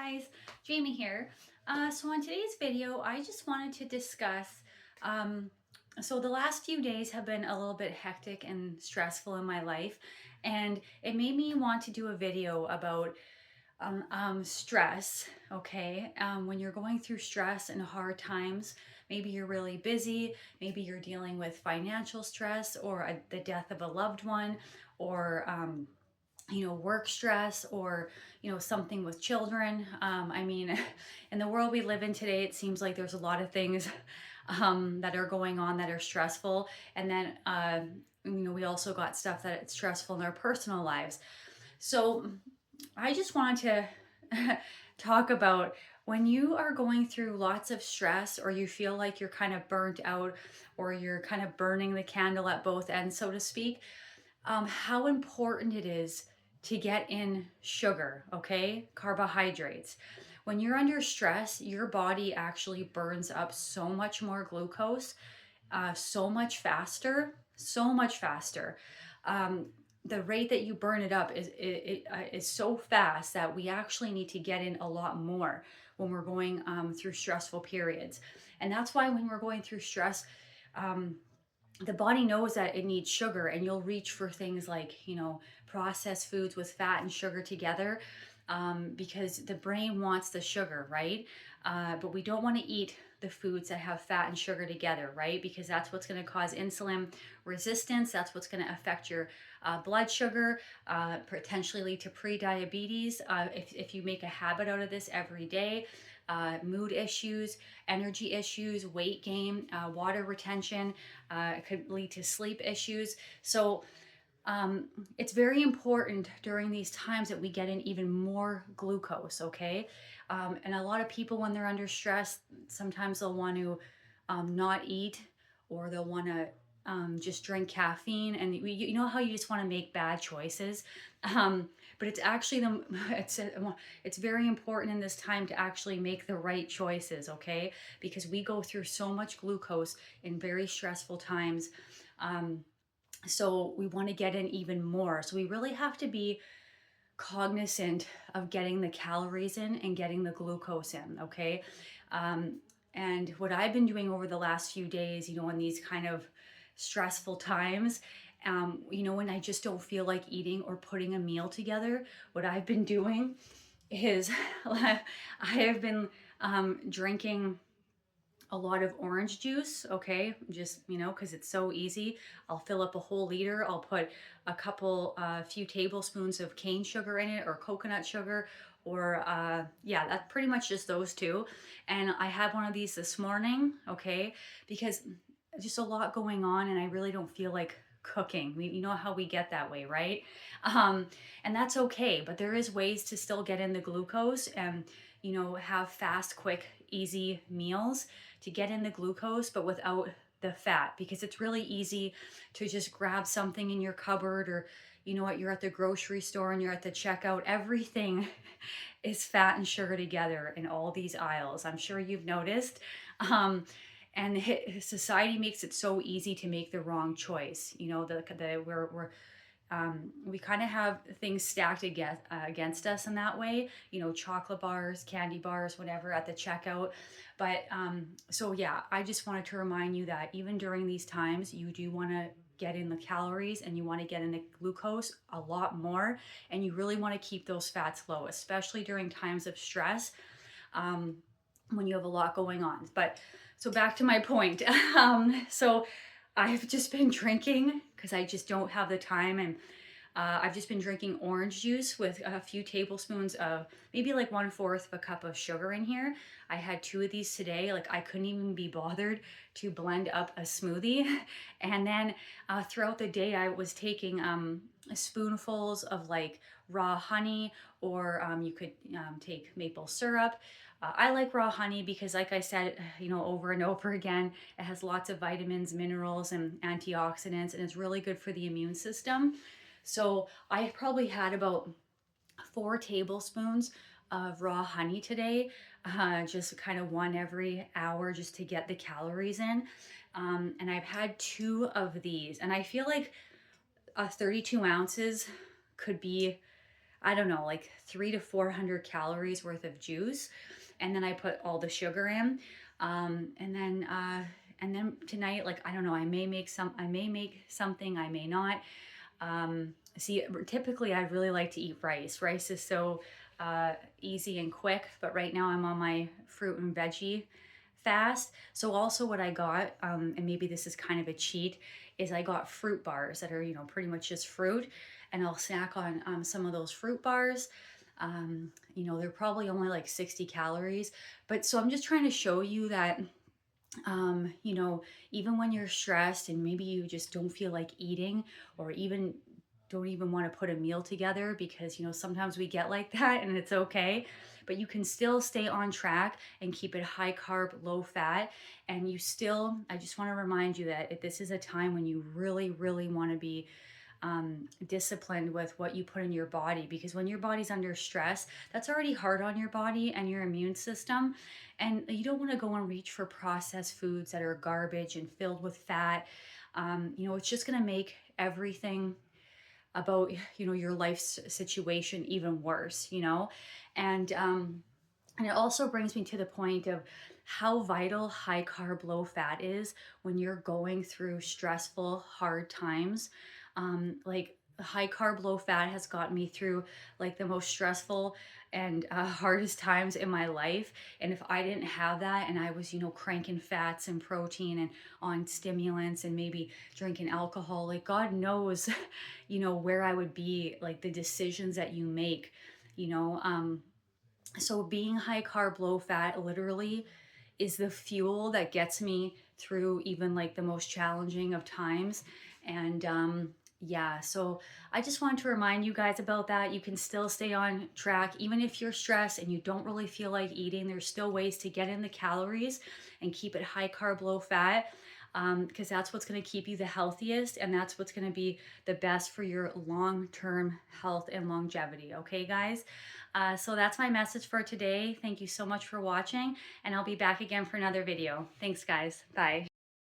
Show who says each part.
Speaker 1: guys, Jamie here. So on today's video, I just wanted to discuss, so the last few days have been a little bit hectic and stressful in my life, and it made me want to do a video about stress, okay? When you're going through stress and hard times, maybe you're really busy, maybe you're dealing with financial stress or the death of a loved one, or work stress, or something with children. I mean, in the world we live in today, it seems like there's a lot of things that are going on that are stressful, and then we also got stuff that's stressful in our personal lives. So I just wanted to talk about when you are going through lots of stress, or you feel like you're kind of burnt out, or you're kind of burning the candle at both ends, so to speak. How important it is to get in sugar, okay? Carbohydrates. When you're under stress, your body actually burns up so much more glucose, so much faster, so much faster. The rate that you burn it up is so fast that we actually need to get in a lot more when we're going through stressful periods. And that's why when we're going through stress, the body knows that it needs sugar, and you'll reach for things like processed foods with fat and sugar together, because the brain wants the sugar, right? But we don't want to eat the foods that have fat and sugar together, right? Because that's what's going to cause insulin resistance. That's what's going to affect your blood sugar, potentially lead to pre-diabetes if you make a habit out of this every day. Mood issues, energy issues, weight gain, water retention. It could lead to sleep issues. So it's very important during these times that we get in even more glucose, okay? And a lot of people, when they're under stress, sometimes they'll want to not eat, or they'll want to just drink caffeine. And you know how you just want to make bad choices? But it's actually it's very important in this time to actually make the right choices, okay? Because we go through so much glucose in very stressful times. So we want to get in even more. So we really have to be cognizant of getting the calories in and getting the glucose in, okay? And what I've been doing over the last few days, in these kind of stressful times, when I just don't feel like eating or putting a meal together, what I've been doing is I have been drinking a lot of orange juice, okay? Just, because it's so easy. I'll fill up a whole liter. I'll put a few tablespoons of cane sugar in it, or coconut sugar, or yeah, that's pretty much just those two. And I had one of these this morning, okay? Because just a lot going on, and I really don't feel like cooking. You know how we get that way, right? And that's okay, but there is ways to still get in the glucose and, have fast, quick, easy meals to get in the glucose, but without the fat, because it's really easy to just grab something in your cupboard, or you're at the grocery store and you're at the checkout. Everything is fat and sugar together in all these aisles. I'm sure you've noticed. And society makes it so easy to make the wrong choice. We kind of have things stacked against us in that way. Chocolate bars, candy bars, whatever at the checkout. But so yeah, I just wanted to remind you that even during these times, you do want to get in the calories, and you want to get in the glucose a lot more, and you really want to keep those fats low, especially during times of stress, when you have a lot going on. But so back to my point. So I've just been drinking because I just don't have the time, and I've just been drinking orange juice with a few tablespoons of, maybe like 1/4 of a cup of sugar in here. I had 2 of these today. Like, I couldn't even be bothered to blend up a smoothie. And then throughout the day, I was taking spoonfuls of like raw honey, or you could take maple syrup. I like raw honey because, like I said, over and over again, it has lots of vitamins, minerals, and antioxidants, and it's really good for the immune system. So I probably had about 4 tablespoons of raw honey today, just kind of one every hour, just to get the calories in. And I've had 2 of these, and I feel like 32 ounces could be I don't know, like 300 to 400 calories worth of juice. And then I put all the sugar in. And then tonight, like, I don't know, I may make something, I may not. See, typically I'd really like to eat rice. Rice is so easy and quick, but right now I'm on my fruit and veggie fast. So also what I got, and maybe this is kind of a cheat, is I got fruit bars that are, you know, pretty much just fruit, and I'll snack on some of those fruit bars. You know, they're probably only like 60 calories, but so I'm just trying to show you that, you know, even when you're stressed and maybe you just don't feel like eating, or even don't even want to put a meal together, because, you know, sometimes we get like that and it's okay, but you can still stay on track and keep it high carb, low fat. And you still, I just want to remind you that if this is a time when you really, really want to be disciplined with what you put in your body, because when your body's under stress, that's already hard on your body and your immune system. And you don't want to go and reach for processed foods that are garbage and filled with fat. You know, it's just going to make everything about, you know, your life situation even worse, you know. And um and it also brings me to the point of how vital high carb, low fat is when you're going through stressful, hard times. Like, high carb, low fat has got me through like the most stressful and hardest times in my life. And if I didn't have that, and I was, you know, cranking fats and protein and on stimulants and maybe drinking alcohol, like, God knows, you know, where I would be, like the decisions that you make, you know. So being high carb, low fat literally is the fuel that gets me through even like the most challenging of times. And yeah, so I just want to remind you guys about that. You can still stay on track even if you're stressed and you don't really feel like eating. There's still ways to get in the calories and keep it high carb, low fat, because that's what's going to keep you the healthiest, and that's what's going to be the best for your long-term health and longevity. Okay, guys? So that's my message for today. Thank you so much for watching, and I'll be back again for another video. Thanks, guys. Bye.